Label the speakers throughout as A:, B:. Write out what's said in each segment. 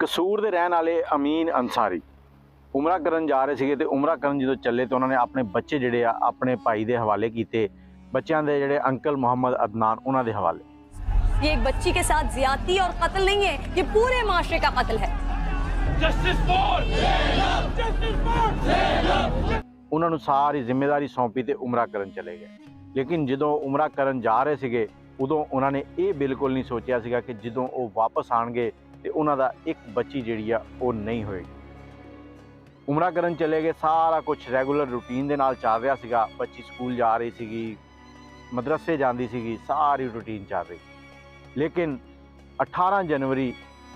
A: कसूर ਦੇ ਰਹਿਣ ਵਾਲੇ ਅਮੀਨ ਅੰਸਾਰੀ ਉਮਰਾ ਕਰਨ ਜਾ ਰਹੇ ਸੀਗੇ ਤੇ ਉਮਰਾ ਕਰਨ ਜਦੋਂ ਚੱਲੇ ਤੇ ਉਹਨਾਂ ਨੇ ਆਪਣੇ ਬੱਚੇ ਜਿਹੜੇ ਆ ਆਪਣੇ ਭਾਈ ਦੇ ਹਵਾਲੇ ਕੀਤੇ। ਬੱਚਿਆਂ ਦੇ ਜਿਹੜੇ ਅੰਕਲ मोहम्मद अदनान ਉਹਨਾਂ ਦੇ ਹਵਾਲੇ।
B: ये एक बच्ची के साथ ज्यादती और कत्ल नहीं है, ये पूरे माशरे का कत्ल है।
A: ਉਹਨਾਂ ਨੂੰ ਸਾਰੀ ਜ਼ਿੰਮੇਵਾਰੀ ਸੌਂਪੀ ਤੇ ਉਮਰਾ ਕਰਨ ਚਲੇ ਗਏ। ਲੇਕਿਨ ਜਦੋਂ ਉਮਰਾ ਕਰਨ ਜਾ ਰਹੇ ਸੀਗੇ ਉਦੋਂ ਉਹਨਾਂ ਨੇ ਇਹ ਬਿਲਕੁਲ ਨਹੀਂ ਸੋਚਿਆ ਸੀਗਾ ਕਿ ਜਦੋਂ ਉਹ ਵਾਪਸ ਆਣਗੇ ਤੇ ਉਹਨਾਂ ਦਾ ਇੱਕ ਬੱਚੀ ਜਿਹੜੀ ਆ ਉਹ ਨਹੀਂ ਹੋਏਗੀ। ਉਮਰਾ ਕਰਨ ਚਲੇ ਗਏ, ਸਾਰਾ ਕੁਝ ਰੈਗੂਲਰ ਰੂਟੀਨ ਦੇ ਨਾਲ ਚੱਲ ਰਿਹਾ ਸੀਗਾ। ਬੱਚੀ ਸਕੂਲ ਜਾ ਰਹੀ ਸੀਗੀ, ਮਦਰਸੇ ਜਾਂਦੀ ਸੀਗੀ, ਸਾਰੀ ਰੂਟੀਨ ਚੱਲ ਰਹੀ। ਲੇਕਿਨ 18 ਜਨਵਰੀ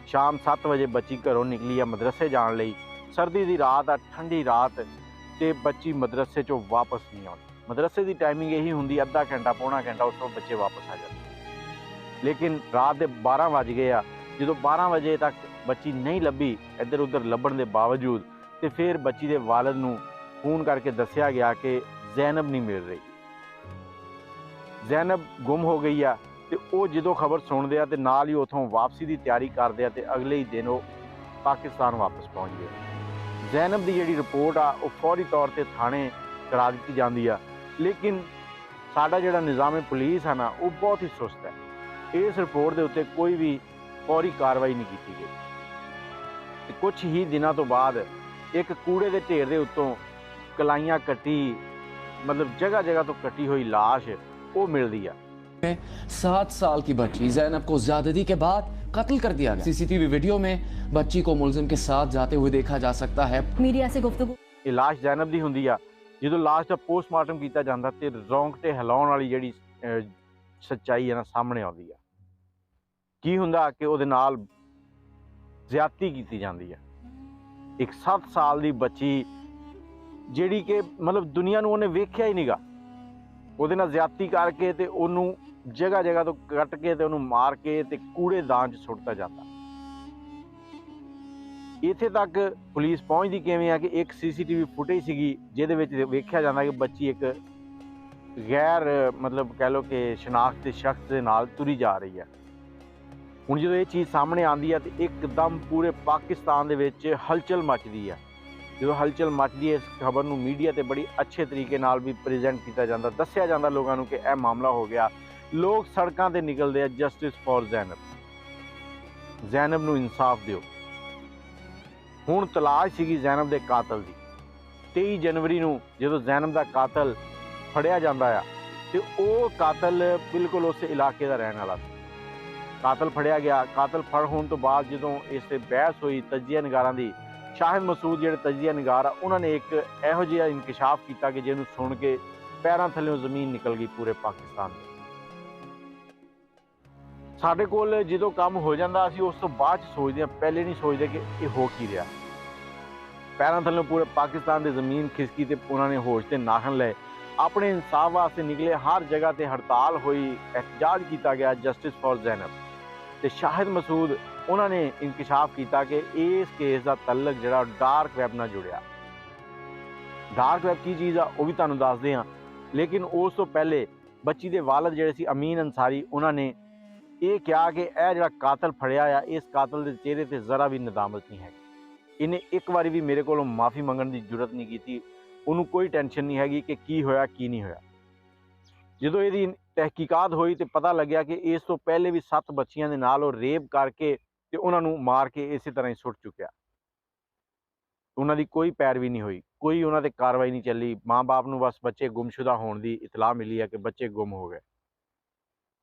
A: ਸ਼ਾਮ 7 ਵਜੇ ਬੱਚੀ ਘਰੋਂ ਨਿਕਲੀ ਆ ਮਦਰਸੇ ਜਾਣ ਲਈ। ਸਰਦੀ ਦੀ ਰਾਤ ਆ, ਠੰਡੀ ਰਾਤ, ਤੇ ਬੱਚੀ ਮਦਰਸੇ ਚੋਂ ਵਾਪਸ ਨਹੀਂ ਆਉਂਦੀ। ਮਦਰਸੇ ਦੀ ਟਾਈਮਿੰਗ ਇਹੀ ਹੁੰਦੀ ਅੱਧਾ ਘੰਟਾ ਪੌਣਾ ਘੰਟਾ, ਉਸ ਤੋਂ ਬੱਚੇ ਵਾਪਸ ਆ ਜਾਂਦੇ। ਲੇਕਿਨ ਰਾਤ ਦੇ 12 ਵੱਜ ਗਏ ਆ। ਜਦੋਂ 12 ਵਜੇ ਤੱਕ ਬੱਚੀ ਨਹੀਂ ਲੱਭੀ, ਇੱਧਰ ਉੱਧਰ ਲੱਭਣ ਦੇ ਬਾਵਜੂਦ, ਤੇ ਫਿਰ ਬੱਚੀ ਦੇ ਵਾਲਿਦ ਨੂੰ ਫੋਨ ਕਰਕੇ ਦੱਸਿਆ ਗਿਆ ਕਿ ਜ਼ੈਨਬ ਨਹੀਂ ਮਿਲ ਰਹੀ, ਜ਼ੈਨਬ ਗੁੰਮ ਹੋ ਗਈ ਆ। ਤੇ ਉਹ ਜਦੋਂ ਖਬਰ ਸੁਣਦੇ ਆ ਤੇ ਨਾਲ ਹੀ ਉਥੋਂ ਵਾਪਸੀ ਦੀ ਤਿਆਰੀ ਕਰਦੇ ਆ ਤੇ ਅਗਲੇ ਹੀ ਦਿਨ ਉਹ ਪਾਕਿਸਤਾਨ ਵਾਪਸ ਪਹੁੰਚ ਗਏ। ਜ਼ੈਨਬ ਦੀ ਜਿਹੜੀ ਰਿਪੋਰਟ ਆ ਉਹ ਫੌਰੀ ਤੌਰ ਤੇ ਥਾਣੇ ਕਰਾ ਦਿੱਤੀ ਜਾਂਦੀ ਆ। ਲੇਕਿਨ ਸਾਡਾ ਜਿਹੜਾ ਨਿਜ਼ਾਮ ਪੁਲਿਸ ਆ ਨਾ, ਉਹ ਬਹੁਤ ਹੀ ਸੁਸਤ ਹੈ। ਇਸ ਰਿਪੋਰਟ ਦੇ ਉੱਤੇ ਕੋਈ ਵੀ ਫੌਰੀ ਕਾਰਵਾਈ ਨਹੀਂ ਕੀਤੀ ਗਈ। ਤੇ ਕੁਝ ਹੀ ਦਿਨਾਂ ਤੋਂ ਬਾਅਦ ਇੱਕ ਕੂੜੇ ਦੇ ਢੇਰ ਦੇ ਉੱਤੋਂ ਕਲਾਈਆਂ ਕੱਟੀ, मतलब जगह जगह तो कटी हुई लाश वो मिल रही है।
C: 7 साल की बच्ची ज़ैनब को ज्यादती के बाद कत्ल कर दिया गया। सीसीटीवी वीडियो में बच्ची को मुलजिम के साथ जाते हुए देखा जा सकता है।
B: मीडिया से गुफ्तगू
A: ये लाश ज़ैनब दी हुंदी आ। ਜਦੋਂ ਲਾਸ਼ ਦਾ ਪੋਸਟਮਾਰਟਮ ਕੀਤਾ ਜਾਂਦਾ ਤੇ ਰੌਂਗਟੇ ਹਿਲਾਉਣ ਵਾਲੀ ਜਿਹੜੀ ਸੱਚਾਈ ਹੈ ਨਾ ਸਾਹਮਣੇ ਆਉਂਦੀ ਆ। ਕੀ ਹੁੰਦਾ ਕਿ ਉਹਦੇ ਨਾਲ ਜ਼ਿਆਦਤੀ ਕੀਤੀ ਜਾਂਦੀ ਹੈ। ਇੱਕ 7 ਸਾਲ ਦੀ ਬੱਚੀ ਜਿਹੜੀ ਕਿ ਮਤਲਬ ਦੁਨੀਆ ਨੂੰ ਉਹਨੇ ਵੇਖਿਆ ਹੀ ਨਹੀਂਗਾ, ਉਹਦੇ ਨਾਲ ਜ਼ਿਆਦਤੀ ਕਰਕੇ ਤੇ ਉਹਨੂੰ ਜਗ੍ਹਾ ਜਗ੍ਹਾ ਤੋਂ ਕੱਟ ਕੇ ਤੇ ਉਹਨੂੰ ਮਾਰ ਕੇ ਤੇ ਕੂੜੇਦਾਨ 'ਚ ਸੁੱਟਤਾ ਜਾਂਦਾ। ਇੱਥੇ ਤੱਕ ਪੁਲਿਸ ਪਹੁੰਚਦੀ ਕਿਵੇਂ ਆ ਕਿ ਇੱਕ ਸੀਸੀਟੀਵੀ ਫੁਟੇਜ ਸੀਗੀ ਜਿਹਦੇ ਵਿੱਚ ਵੇਖਿਆ ਜਾਂਦਾ ਕਿ ਬੱਚੀ ਇੱਕ ਗੈਰ ਮਤਲਬ ਕਹਿ ਲਓ ਕਿ ਸ਼ਨਾਖਤ ਦੇ ਸ਼ਖਸ ਦੇ ਨਾਲ ਤੁਰੀ ਜਾ ਰਹੀ ਹੈ। ਹੁਣ ਜਦੋਂ ਇਹ ਚੀਜ਼ ਸਾਹਮਣੇ ਆਉਂਦੀ ਆ ਤੇ ਇੱਕਦਮ ਪੂਰੇ ਪਾਕਿਸਤਾਨ ਦੇ ਵਿੱਚ ਹਲਚਲ ਮਚਦੀ ਆ। ਜਦੋਂ ਹਲਚਲ ਮਚਦੀ ਹੈ, ਇਸ ਖਬਰ ਨੂੰ ਮੀਡੀਆ ਤੇ ਬੜੀ ਅੱਛੇ ਤਰੀਕੇ ਨਾਲ ਵੀ ਪ੍ਰੈਜ਼ੈਂਟ ਕੀਤਾ ਜਾਂਦਾ, ਦੱਸਿਆ ਜਾਂਦਾ ਲੋਕਾਂ ਨੂੰ ਕਿ ਇਹ ਮਾਮਲਾ ਹੋ ਗਿਆ। ਲੋਕ ਸੜਕਾਂ ਤੇ ਨਿਕਲਦੇ ਆ, ਜਸਟਿਸ ਫॉर ਜ਼ੈਨਬ, ਜ਼ੈਨਬ ਨੂੰ ਇਨਸਾਫ ਦਿਓ। ਹੁਣ ਤਲਾਸ਼ ਸੀਗੀ ਜ਼ੈਨਬ ਦੇ ਕਾਤਲ ਦੀ। 23 ਜਨਵਰੀ ਨੂੰ ਜਦੋਂ ਜ਼ੈਨਬ ਦਾ ਕਾਤਲ ਫੜਿਆ ਜਾਂਦਾ ਆ ਤੇ ਉਹ ਕਾਤਲ ਬਿਲਕੁਲ ਉਸ ਇਲਾਕੇ ਦਾ ਰਹਿਣ ਵਾਲਾ ਸੀ। ਕਾਤਲ ਫੜਿਆ ਗਿਆ। ਕਾਤਲ ਫੜ ਹੋਣ ਤੋਂ ਬਾਅਦ ਜਦੋਂ ਇਸ ਤੇ ਬਹਿਸ ਹੋਈ ਤਜਜ਼ੀਆ ਨਿਗਾਰਾਂ ਦੀ, ਸ਼ਾਹਿਦ ਮਸੂਦ ਜਿਹੜੇ ਤਜਜ਼ੀਆ ਨਿਗਾਰ ਆ ਉਹਨਾਂ ਨੇ ਇੱਕ ਇਹੋ ਜਿਹਾ ਇਨਕਸ਼ਾਫ ਕੀਤਾ ਕਿ ਜਿਹਨੂੰ ਸੁਣ ਕੇ ਪੈਰਾਂ ਥੱਲੇੋਂ ਜ਼ਮੀਨ ਨਿਕਲ ਗਈ ਪੂਰੇ ਪਾਕਿਸਤਾਨ ਦੇ। ਸਾਡੇ ਕੋਲ ਜਦੋਂ ਕੰਮ ਹੋ ਜਾਂਦਾ ਅਸੀਂ ਉਸ ਤੋਂ ਬਾਅਦ ਚ ਸੋਚਦੇ ਹਾਂ, ਪਹਿਲੇ ਨਹੀਂ ਸੋਚਦੇ ਕਿ ਇਹ ਹੋ ਕੀ ਰਿਹਾ। ਪੈਰਾਂ ਥੱਲੋਂ ਪੂਰੇ ਪਾਕਿਸਤਾਨ ਦੀ ਜ਼ਮੀਨ ਖਿਸਕੀ ਤੇ ਉਹਨਾਂ ਨੇ ਹੋਸ਼ ਤੇ ਨਾਖਣ ਲਏ। ਆਪਣੇ ਇਨਸਾਫ ਵਾਸਤੇ ਨਿਕਲੇ, ਹਰ ਜਗ੍ਹਾ ਤੇ ਹੜਤਾਲ ਹੋਈ, ਇhtਜਾਜ ਕੀਤਾ ਗਿਆ ਜਸਟਿਸ ਫॉर ਜ਼ੈਨਬ। ਤੇ ਸ਼ਾਹਿਦ ਮਸੂਦ ਉਹਨਾਂ ਨੇ ਇਨਕਸ਼ਾਫ ਕੀਤਾ ਕਿ ਇਸ ਕੇਸ ਦਾ ਤਲਕ ਜਿਹੜਾ ਡਾਰਕ ਵੈਬ ਨਾਲ ਜੁੜਿਆ। ਡਾਰਕ ਵੈਬ ਕੀ ਚੀਜ਼ ਆ ਉਹ ਵੀ ਤੁਹਾਨੂੰ ਦੱਸਦੇ ਹਾਂ। ਲੇਕਿਨ ਉਸ ਤੋਂ ਪਹਿਲੇ ਬੱਚੀ ਦੇ ਵਾਲਿਦ ਜਿਹੜੇ ਸੀ ਅਮੀਨ ਅੰਸਾਰੀ, ਉਹਨਾਂ ਨੇ ਇਹ ਕਿਹਾ ਕਿ ਇਹ ਜਿਹੜਾ ਕਾਤਲ ਫੜਿਆ ਆ, ਇਸ ਕਾਤਲ ਦੇ ਚਿਹਰੇ ਤੇ ਜ਼ਰਾ ਵੀ ਨਦਾਮਤ ਨਹੀਂ ਹੈਗੀ। ਇਹਨੇ ਇੱਕ ਵਾਰੀ ਵੀ ਮੇਰੇ ਕੋਲੋਂ ਮਾਫੀ ਮੰਗਣ ਦੀ ਜੁਰਤ ਨਹੀਂ ਕੀਤੀ। ਉਹਨੂੰ ਕੋਈ ਟੈਨਸ਼ਨ ਨਹੀਂ ਹੈਗੀ ਕਿ ਕੀ ਹੋਇਆ ਕੀ ਨਹੀਂ ਹੋਇਆ। ਜਦੋਂ ਇਹਦੀ ਤਹਿਕੀਕਾਤ ਹੋਈ ਤੇ ਪਤਾ ਲੱਗਿਆ ਕਿ ਇਸ ਤੋਂ ਪਹਿਲੇ ਵੀ 7 ਬੱਚੀਆਂ ਦੇ ਨਾਲ ਉਹ ਰੇਪ ਕਰਕੇ ਤੇ ਉਹਨਾਂ ਨੂੰ ਮਾਰ ਕੇ ਇਸੇ ਤਰ੍ਹਾਂ ਹੀ ਸੁੱਟ ਚੁੱਕਿਆ। ਉਹਨਾਂ ਦੀ ਕੋਈ ਪੈਰਵੀ ਨਹੀਂ ਹੋਈ, ਕੋਈ ਉਹਨਾਂ ਤੇ ਕਾਰਵਾਈ ਨਹੀਂ ਚੱਲੀ। ਮਾਂ-ਬਾਪ ਨੂੰ ਬਸ ਬੱਚੇ ਗੁੰਮਸ਼ੁਦਾ ਹੋਣ ਦੀ ਇਤਲਾਹ ਮਿਲੀ ਹੈ ਕਿ ਬੱਚੇ ਗੁੰਮ ਹੋ ਗਏ।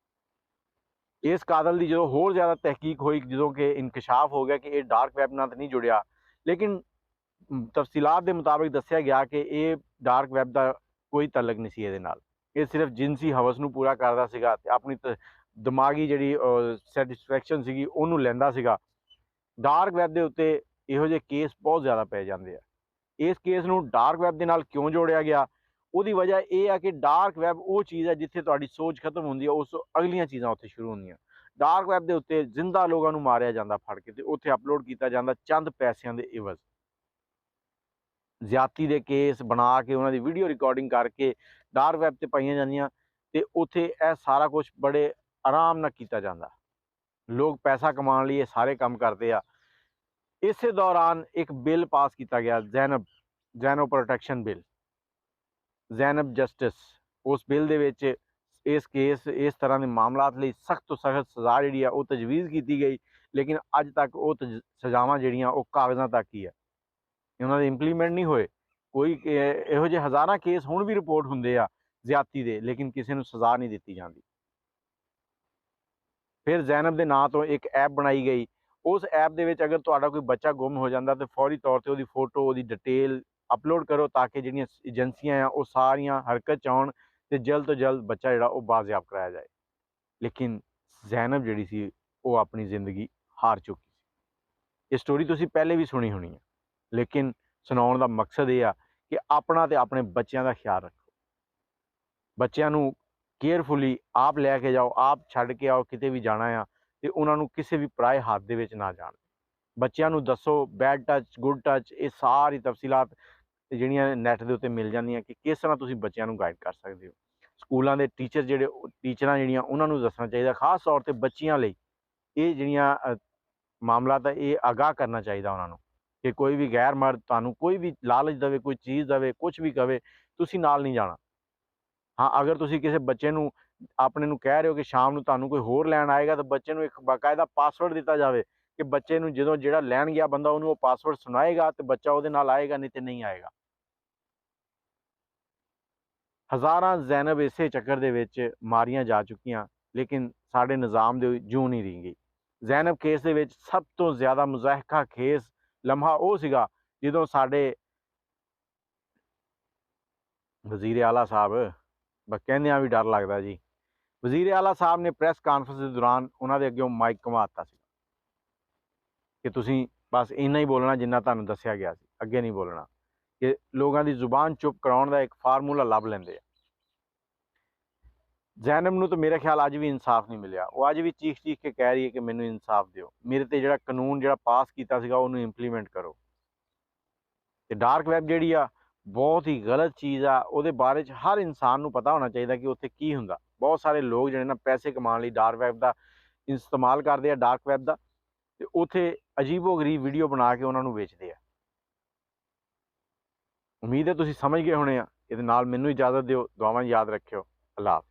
A: ਇਸ ਕਾਤਲ ਦੀ ਜਦੋਂ ਹੋਰ ਜ਼ਿਆਦਾ ਤਹਿਕੀਕ ਹੋਈ, ਜਦੋਂ ਕਿ ਇਨਕਸ਼ਾਫ ਹੋ ਗਿਆ ਕਿ ਇਹ ਡਾਰਕ ਵੈਬ ਨਾਲ ਤਾਂ ਨਹੀਂ ਜੁੜਿਆ, ਲੇਕਿਨ ਤਫਸੀਲਾਤ ਦੇ ਮੁਤਾਬਿਕ ਦੱਸਿਆ ਗਿਆ ਕਿ ਇਹ ਡਾਰਕ ਵੈਬ ਦਾ ਕੋਈ ਤਾਲੁਕ ਨਹੀਂ ਸੀ ਇਹਦੇ ਨਾਲ। ਇਹ ਸਿਰਫ ਜਿਨਸੀ ਹਵਸ ਨੂੰ ਪੂਰਾ ਕਰਦਾ ਸੀਗਾ ਤੇ ਆਪਣੀ ਦਿਮਾਗੀ ਜਿਹੜੀ ਸੈਟਿਸਫੈਕਸ਼ਨ ਸੀਗੀ ਉਹਨੂੰ ਲੈਂਦਾ ਸੀਗਾ। ਡਾਰਕ ਵੈਬ ਦੇ ਉੱਤੇ ਇਹੋ ਜਿਹੇ ਕੇਸ ਬਹੁਤ ਜ਼ਿਆਦਾ ਪੈ ਜਾਂਦੇ ਆ। ਇਸ ਕੇਸ ਨੂੰ ਡਾਰਕ ਵੈਬ ਦੇ ਨਾਲ ਕਿਉਂ ਜੋੜਿਆ ਗਿਆ? ਉਹਦੀ ਵਜ੍ਹਾ ਇਹ ਆ ਕਿ ਡਾਰਕ ਵੈਬ ਉਹ ਚੀਜ਼ ਹੈ ਜਿੱਥੇ ਤੁਹਾਡੀ ਸੋਚ ਖਤਮ ਹੁੰਦੀ ਹੈ, ਉਸ ਤੋਂ ਅਗਲੀਆਂ ਚੀਜ਼ਾਂ ਉੱਥੇ ਸ਼ੁਰੂ ਹੁੰਦੀਆਂ। ਡਾਰਕ ਵੈਬ ਦੇ ਉੱਤੇ ਜ਼ਿੰਦਾ ਲੋਕਾਂ ਨੂੰ ਮਾਰਿਆ ਜਾਂਦਾ ਫੜ ਕੇ ਤੇ ਉੱਥੇ ਅਪਲੋਡ ਕੀਤਾ ਜਾਂਦਾ ਚੰਦ ਪੈਸਿਆਂ ਦੇ ਇਵਜ਼। ਜ਼ਿਆਦਤੀ ਦੇ ਕੇਸ ਬਣਾ ਕੇ ਉਹਨਾਂ ਦੀ ਵੀਡੀਓ ਰਿਕਾਰਡਿੰਗ ਕਰਕੇ ਡਾਰਕ ਵੈਬ ਤੇ ਪਾਈਆਂ ਜਾਂਦੀਆਂ ਤੇ ਉੱਥੇ ਇਹ ਸਾਰਾ ਕੁਝ ਬੜੇ ਆਰਾਮ ਨਾਲ ਕੀਤਾ ਜਾਂਦਾ। ਲੋਕ ਪੈਸਾ ਕਮਾਉਣ ਲਈ ਇਹ ਸਾਰੇ ਕੰਮ ਕਰਦੇ ਆ। ਇਸੇ ਦੌਰਾਨ ਇੱਕ ਬਿੱਲ ਪਾਸ ਕੀਤਾ ਗਿਆ, Zainab protection bill, Zainab justice. ਉਸ ਬਿੱਲ ਦੇ ਵਿੱਚ ਇਸ ਕੇਸ, ਇਸ ਤਰ੍ਹਾਂ ਦੇ ਮਾਮਲਾਤ ਲਈ ਸਖਤ ਤੋਂ ਸਖਤ ਸਜ਼ਾ ਜਿਹੜੀ ਆ ਉਹ ਤਜਵੀਜ਼ ਕੀਤੀ ਗਈ, ਲੇਕਿਨ ਅੱਜ ਤੱਕ ਉਹ ਸਜ਼ਾਵਾਂ ਜਿਹੜੀਆਂ ਉਹ ਕਾਗਜ਼ਾਂ ਤੱਕ ਹੀ ਆ, ਉਹਨਾਂ ਦੇ ਇੰਪਲੀਮੈਂਟ ਨਹੀਂ ਹੋਏ। ਕੋਈ ਇਹੋ ਜਿਹੇ ਹਜ਼ਾਰਾਂ ਕੇਸ ਹੁਣ ਵੀ ਰਿਪੋਰਟ ਹੁੰਦੇ ਆ ਜ਼ਿਆਦਤੀ ਦੇ, ਲੇਕਿਨ ਕਿਸੇ ਨੂੰ ਸਜ਼ਾ ਨਹੀਂ ਦਿੱਤੀ ਜਾਂਦੀ। ਫਿਰ ਜ਼ੈਨਬ ਦੇ ਨਾਂ ਤੋਂ ਇੱਕ ਐਪ ਬਣਾਈ ਗਈ। ਉਸ ਐਪ ਦੇ ਵਿੱਚ ਅਗਰ ਤੁਹਾਡਾ ਕੋਈ ਬੱਚਾ ਗੁੰਮ ਹੋ ਜਾਂਦਾ ਤਾਂ ਫੌਰੀ ਤੌਰ ਤੇ ਉਹਦੀ ਫੋਟੋ, ਉਹਦੀ ਡਿਟੇਲ ਅਪਲੋਡ ਕਰੋ, ਤਾਂ ਕਿ ਜਿਹੜੀਆਂ ਏਜੰਸੀਆਂ ਆ ਉਹ ਸਾਰੀਆਂ ਹਰਕਤ 'ਚ ਆਉਣ ਤੇ ਜਲਦ ਤੋਂ ਜਲਦ ਬੱਚਾ ਜਿਹੜਾ ਉਹ ਬਾਜ਼ਿਆਬ ਕਰਾਇਆ ਜਾਏ। ਲੇਕਿਨ ਜ਼ੈਨਬ ਜਿਹੜੀ ਸੀ ਉਹ ਆਪਣੀ ਜ਼ਿੰਦਗੀ ਹਾਰ ਚੁੱਕੀ ਸੀ। ਇਹ ਸਟੋਰੀ ਤੁਸੀਂ ਪਹਿਲੇ ਵੀ ਸੁਣੀ ਹੋਣੀ ਹੈ, ਲੇਕਿਨ ਸੁਣਾਉਣ ਦਾ ਮਕਸਦ ਇਹ ਆ ਕਿ ਆਪਣਾ ਤੇ ਆਪਣੇ ਬੱਚਿਆਂ ਦਾ ਖਿਆਲ ਰੱਖੋ। ਬੱਚਿਆਂ ਨੂੰ ਕੇਅਰਫੁਲੀ ਆਪ ਲੈ ਕੇ ਜਾਓ, ਆਪ ਛੱਡ ਕੇ ਆਓ, ਕਿਤੇ ਵੀ ਜਾਣਾ ਆ ਤੇ ਉਹਨਾਂ ਨੂੰ ਕਿਸੇ ਵੀ ਪਰਾਏ ਹੱਥ ਦੇ ਵਿੱਚ ਨਾ ਜਾਣ। ਬੱਚਿਆਂ ਨੂੰ ਦੱਸੋ ਬੈਡ ਟੱਚ, ਗੁੱਡ ਟੱਚ, ਇਹ ਸਾਰੀ ਤਫਸੀਲਾਤ ਜਿਹੜੀਆਂ ਨੈੱਟ ਦੇ ਉੱਤੇ ਮਿਲ ਜਾਂਦੀਆਂ ਕਿ ਕਿਸ ਤਰ੍ਹਾਂ ਤੁਸੀਂ ਬੱਚਿਆਂ ਨੂੰ ਗਾਈਡ ਕਰ ਸਕਦੇ ਹੋ। ਸਕੂਲਾਂ ਦੇ ਟੀਚਰ ਟੀਚਰਾਂ ਜਿਹੜੀਆਂ ਉਹਨਾਂ ਨੂੰ ਦੱਸਣਾ ਚਾਹੀਦਾ, ਖਾਸ ਤੌਰ ਤੇ ਬੱਚੀਆਂ ਲਈ ਇਹ ਜਿਹੜੀਆਂ ਮਾਮਲਾ ਤਾਂ ਇਹ ਆਗਾਹ ਕਰਨਾ ਚਾਹੀਦਾ ਉਹਨਾਂ ਨੂੰ ਕਿ ਕੋਈ ਵੀ ਗੈਰ ਮਰਦ ਤੁਹਾਨੂੰ ਕੋਈ ਵੀ ਲਾਲਚ ਦੇਵੇ, ਕੋਈ ਚੀਜ਼ ਦੇਵੇ, ਕੁਝ ਵੀ ਕਵੇ, ਤੁਸੀਂ ਨਾਲ ਨਹੀਂ ਜਾਣਾ। ਹਾਂ, ਅਗਰ ਤੁਸੀਂ ਕਿਸੇ ਬੱਚੇ ਨੂੰ ਆਪਣੇ ਨੂੰ ਕਹਿ ਰਹੇ ਹੋ ਕਿ ਸ਼ਾਮ ਨੂੰ ਤੁਹਾਨੂੰ ਕੋਈ ਹੋਰ ਲੈਣ ਆਏਗਾ ਤਾਂ ਬੱਚੇ ਨੂੰ ਇੱਕ ਬਾਕਾਇਦਾ ਪਾਸਵਰਡ ਦਿੱਤਾ ਜਾਵੇ ਕਿ ਬੱਚੇ ਨੂੰ ਜਦੋਂ ਜਿਹੜਾ ਲੈਣ ਗਿਆ ਬੰਦਾ ਉਹਨੂੰ ਉਹ ਪਾਸਵਰਡ ਸੁਣਾਏਗਾ ਤੇ ਬੱਚਾ ਉਹਦੇ ਨਾਲ ਆਏਗਾ, ਨਹੀਂ ਤੇ ਨਹੀਂ ਆਏਗਾ। ਹਜ਼ਾਰਾਂ ਜ਼ੈਨਬ ਇਸੇ ਚੱਕਰ ਦੇ ਵਿੱਚ ਮਾਰੀਆਂ ਜਾ ਚੁੱਕੀਆਂ, ਲੇਕਿਨ ਸਾਡੇ ਨਿਜ਼ਾਮ ਦੇ ਜੂੰ ਨਹੀਂ ਰਹੀ ਗਈ। ਜ਼ੈਨਬ ਕੇਸ ਦੇ ਵਿੱਚ ਸਭ ਤੋਂ ਜ਼ਿਆਦਾ ਮੁਜ਼ਾਹਿਕਾ ਖੇਜ਼ ਲਮਹਾ ਉਹ ਸੀਗਾ ਜਦੋਂ ਸਾਡੇ ਵਜ਼ੀਰ ਆਲਾ ਸਾਹਿਬ, ਕਹਿੰਦਿਆਂ ਵੀ ਡਰ ਲੱਗਦਾ ਜੀ, ਵਜ਼ੀਰ ਆਲਾ ਸਾਹਿਬ ਨੇ ਪ੍ਰੈਸ ਕਾਨਫਰੰਸ ਦੇ ਦੌਰਾਨ ਉਹਨਾਂ ਦੇ ਅੱਗੇ ਮਾਈਕ ਘੁਮਾ ਦਿੱਤਾ ਸੀ ਕਿ ਤੁਸੀਂ ਬਸ ਇੰਨਾ ਹੀ ਬੋਲਣਾ ਜਿੰਨਾ ਤੁਹਾਨੂੰ ਦੱਸਿਆ ਗਿਆ ਸੀ, ਅੱਗੇ ਨਹੀਂ ਬੋਲਣਾ। ਕਿ ਲੋਕਾਂ ਦੀ ਜ਼ੁਬਾਨ ਚੁੱਪ ਕਰਾਉਣ ਦਾ ਇੱਕ ਫਾਰਮੂਲਾ ਲੱਭ ਲੈਂਦੇ ਆ। ਜ਼ੈਨਬ ਨੂੰ ਤਾਂ ਮੇਰਾ ਖਿਆਲ ਅੱਜ ਵੀ ਇਨਸਾਫ ਨਹੀਂ ਮਿਲਿਆ। ਉਹ ਅੱਜ ਵੀ ਚੀਖ ਕੇ ਕਹਿ ਰਹੀ ਹੈ ਕਿ ਮੈਨੂੰ ਇਨਸਾਫ ਦਿਓ, ਮੇਰੇ ਤੇ ਜਿਹੜਾ ਕਾਨੂੰਨ ਜਿਹੜਾ ਪਾਸ ਕੀਤਾ ਸੀਗਾ ਉਹਨੂੰ ਇੰਪਲੀਮੈਂਟ ਕਰੋ। ਤੇ ਡਾਰਕ ਵੈਬ ਜਿਹੜੀ ਆ ਬਹੁਤ ਹੀ ਗਲਤ ਚੀਜ਼ ਆ, ਉਹਦੇ ਬਾਰੇ 'ਚ ਹਰ ਇਨਸਾਨ ਨੂੰ ਪਤਾ ਹੋਣਾ ਚਾਹੀਦਾ ਕਿ ਉੱਥੇ ਕੀ ਹੁੰਦਾ। ਬਹੁਤ ਸਾਰੇ ਲੋਕ ਜਿਹੜੇ ਨਾ ਪੈਸੇ ਕਮਾਉਣ ਲਈ ਡਾਰਕ ਵੈਬ ਦਾ ਇਸਤੇਮਾਲ ਕਰਦੇ ਆ, ਡਾਰਕ ਵੈਬ ਦਾ, ਤੇ ਉੱਥੇ ਅਜੀਬੋ ਗਰੀਬ ਵੀਡੀਓ ਬਣਾ ਕੇ ਉਹਨਾਂ ਨੂੰ ਵੇਚਦੇ ਆ। ਉਮੀਦ ਹੈ ਤੁਸੀਂ ਸਮਝ ਗਏ ਹੋਣੇ ਆ। ਇਹਦੇ ਨਾਲ ਮੈਨੂੰ ਇਜਾਜ਼ਤ ਦਿਓ, ਦੁਆਵਾਂ ਯਾਦ ਰੱਖਿਓ। ਅੱਲਾਹ ਹਾਫ਼ਿਜ਼।